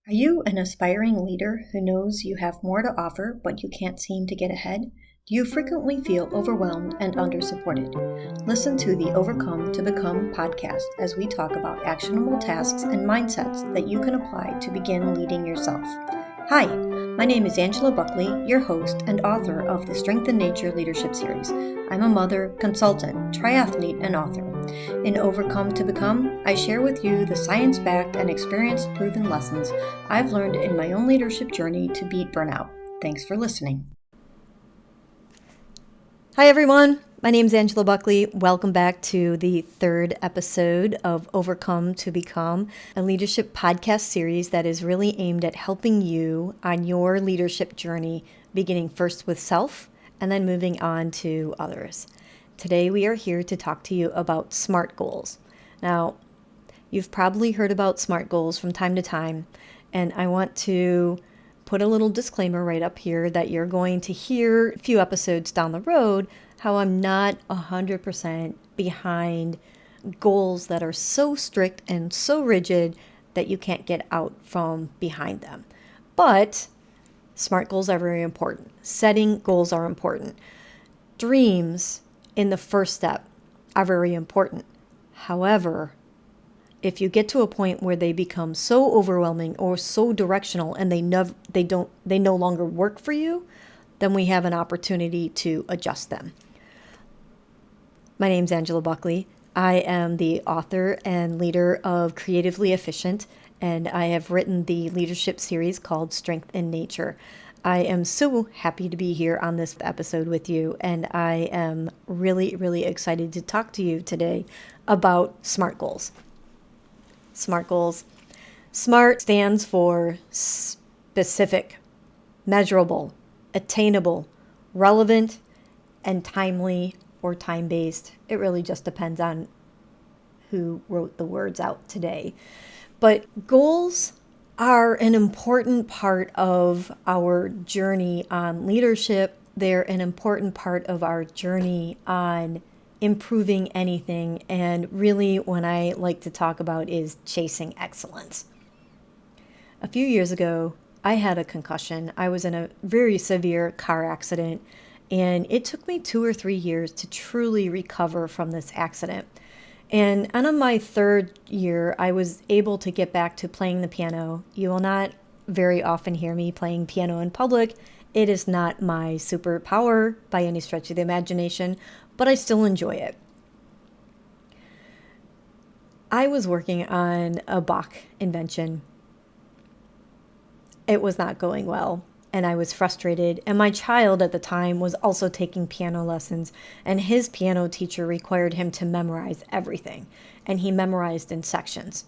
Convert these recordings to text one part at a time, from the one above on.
Are you an aspiring leader who knows you have more to offer but you can't seem to get ahead? Do you frequently feel overwhelmed and under-supported? Listen to the Overcome to Become podcast as we talk about actionable tasks and mindsets that you can apply to begin leading yourself. Hi, my name is Angela Buckley, your host and author of the Strength in Nature Leadership Series. I'm a mother, consultant, triathlete, and author. In Overcome to Become, I share with you the science-backed and experience-proven lessons I've learned in my own leadership journey to beat burnout. Thanks for listening. Hi everyone, my name is Angela Buckley. Welcome back to the third episode of Overcome to Become, a leadership podcast series that is really aimed at helping you on your leadership journey, beginning first with self and then moving on to others. Today we are here to talk to you about SMART goals. Now, you've probably heard about SMART goals from time to time, and I want to put a little disclaimer right up here that you're going to hear a few episodes down the road how I'm not 100% behind goals that are so strict and so rigid that you can't get out from behind them. But SMART goals are very important. Setting goals are important. Dreams in the first step are very important. However, if you get to a point where they become so overwhelming or so directional and they no longer work for you, then we have an opportunity to adjust them. My name's Angela Buckley. I am the author and leader of Creatively Efficient, and I have written the leadership series called Strength in Nature. I am so happy to be here on this episode with you, and I am really, really excited to talk to you today about SMART goals. SMART goals. SMART stands for specific, measurable, attainable, relevant, and timely or time-based. It really just depends on who wrote the words out today. But goals are an important part of our journey on leadership. They're an important part of our journey on improving anything, and really what I like to talk about is chasing excellence. A few years ago, I had a concussion. I was in a very severe car accident, and it took me 2 or 3 years to truly recover from this accident. And on my third year, I was able to get back to playing the piano. You will not very often hear me playing piano in public. It is not my superpower by any stretch of the imagination, but I still enjoy it. I was working on a Bach invention. It was not going well, and I was frustrated. And my child at the time was also taking piano lessons, and his piano teacher required him to memorize everything, and he memorized in sections.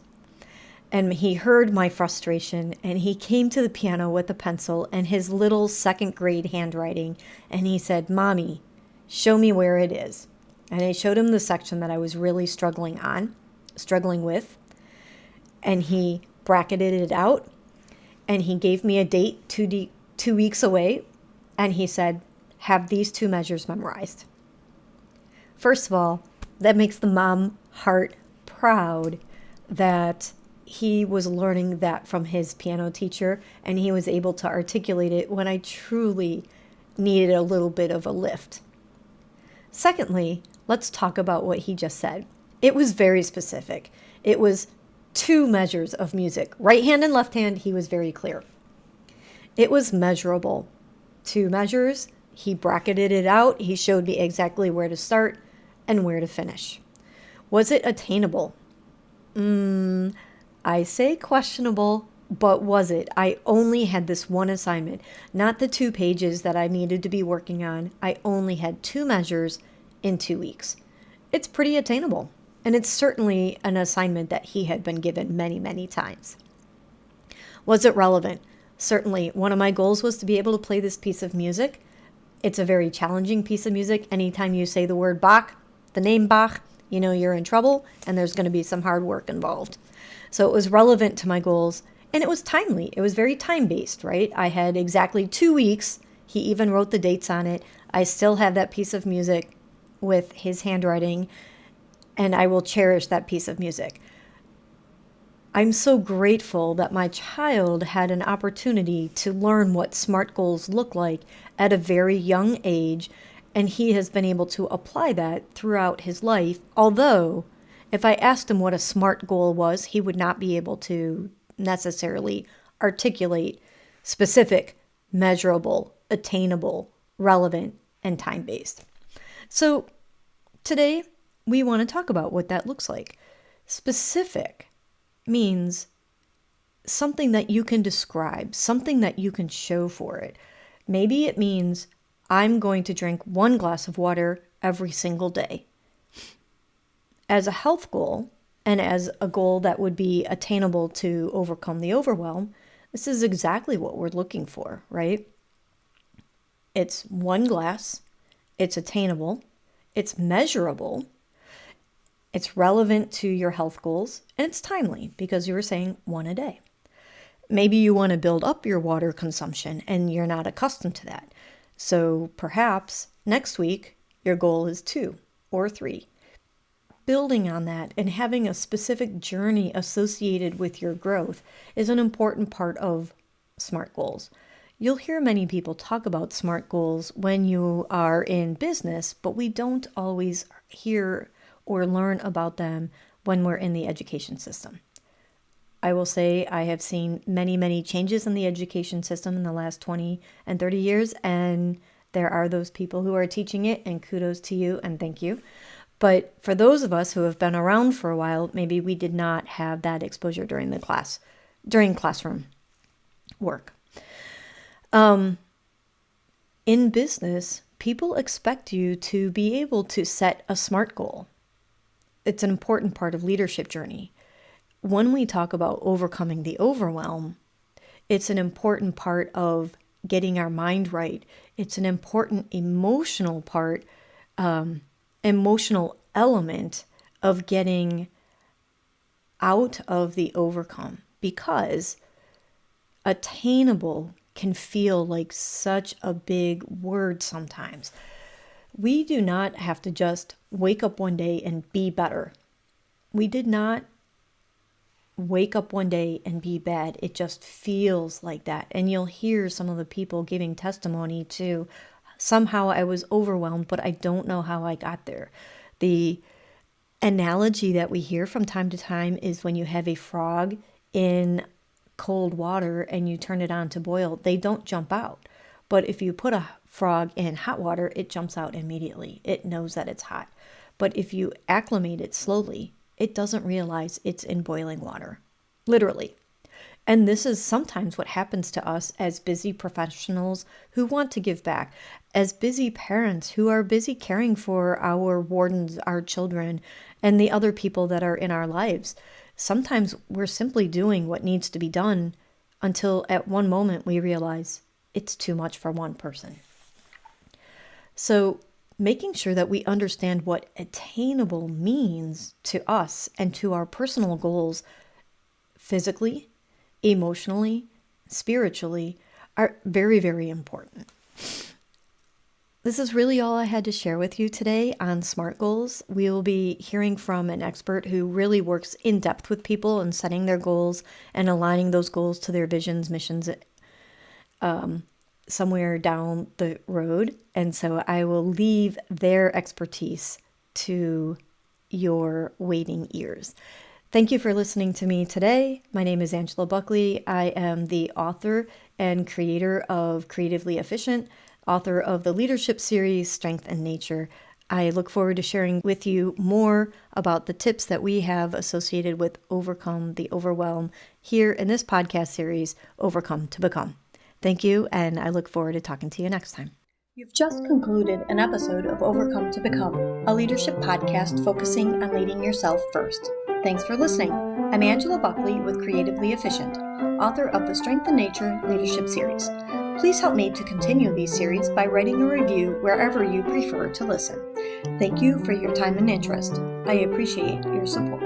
And he heard my frustration, and he came to the piano with a pencil and his little second grade handwriting, and he said, "Mommy, show me where it is." And I showed him the section that I was really struggling with, and he bracketed it out, and he gave me a date 2 weeks away, and he said, "Have these 2 measures memorized." First of all, that makes the mom heart proud that he was learning that from his piano teacher, and he was able to articulate it when I truly needed a little bit of a lift. Secondly, let's talk about what he just said. It was very specific. It was 2 measures of music. Right hand and left hand, he was very clear. It was measurable. 2 measures. He bracketed it out. He showed me exactly where to start and where to finish. Was it attainable? I say questionable, but was it? I only had this one assignment, not the 2 pages that I needed to be working on. I only had 2 measures in 2 weeks. It's pretty attainable, and it's certainly an assignment that he had been given many, many times. Was it relevant? Certainly. One of my goals was to be able to play this piece of music. It's a very challenging piece of music. Anytime you say the word Bach, the name Bach, you know you're in trouble, and there's going to be some hard work involved. So it was relevant to my goals, and it was timely. It was very time-based, right? I had exactly 2 weeks. He even wrote the dates on it. I still have that piece of music with his handwriting, and I will cherish that piece of music. I'm so grateful that my child had an opportunity to learn what SMART goals look like at a very young age, and he has been able to apply that throughout his life. Although, if I asked him what a SMART goal was, he would not be able to necessarily articulate specific, measurable, attainable, relevant, and time-based. So today, we want to talk about what that looks like. Specific means something that you can describe, something that you can show for it. Maybe it means I'm going to drink 1 glass of water every single day. As a health goal, and as a goal that would be attainable to overcome the overwhelm, this is exactly what we're looking for, right? It's 1 glass, it's attainable, it's measurable, it's relevant to your health goals, and it's timely because you were saying 1 a day. Maybe you want to build up your water consumption and you're not accustomed to that. So perhaps next week your goal is 2 or 3. Building on that and having a specific journey associated with your growth is an important part of SMART goals. You'll hear many people talk about SMART goals when you are in business, but we don't always hear or learn about them when we're in the education system. I will say I have seen many, many changes in the education system in the last 20 and 30 years, and there are those people who are teaching it, and kudos to you and thank you. But for those of us who have been around for a while, maybe we did not have that exposure during classroom work. In business, people expect you to be able to set a SMART goal. It's an important part of leadership journey. When we talk about overcoming the overwhelm, it's an important part of getting our mind right. It's an important emotional part, emotional element of getting out of the overcome, because attainable can feel like such a big word sometimes. We do not have to just wake up one day and be better. We did not wake up one day and be bad. It just feels like that. And you'll hear some of the people giving testimony to, somehow I was overwhelmed, but I don't know how I got there. The analogy that we hear from time to time is when you have a frog in cold water and you turn it on to boil, they don't jump out. But if you put a frog in hot water, it jumps out immediately. It knows that it's hot. But if you acclimate it slowly, it doesn't realize it's in boiling water, literally. And this is sometimes what happens to us as busy professionals who want to give back, as busy parents who are busy caring for our wardens, our children, and the other people that are in our lives. Sometimes we're simply doing what needs to be done until at one moment we realize it's too much for one person. So making sure that we understand what attainable means to us and to our personal goals physically, emotionally, spiritually are very, very important. This is really all I had to share with you today on SMART goals. We will be hearing from an expert who really works in depth with people and setting their goals and aligning those goals to their visions, missions, somewhere down the road. And so I will leave their expertise to your waiting ears. Thank you for listening to me today. My name is Angela Buckley. I am the author and creator of Creatively Efficient, author of the leadership series, Strength and Nature. I look forward to sharing with you more about the tips that we have associated with Overcome the Overwhelm here in this podcast series, Overcome to Become. Thank you, and I look forward to talking to you next time. You've just concluded an episode of Overcome to Become, a leadership podcast focusing on leading yourself first. Thanks for listening. I'm Angela Buckley with Creatively Efficient, author of the Strength and Nature Leadership Series. Please help me to continue these series by writing a review wherever you prefer to listen. Thank you for your time and interest. I appreciate your support.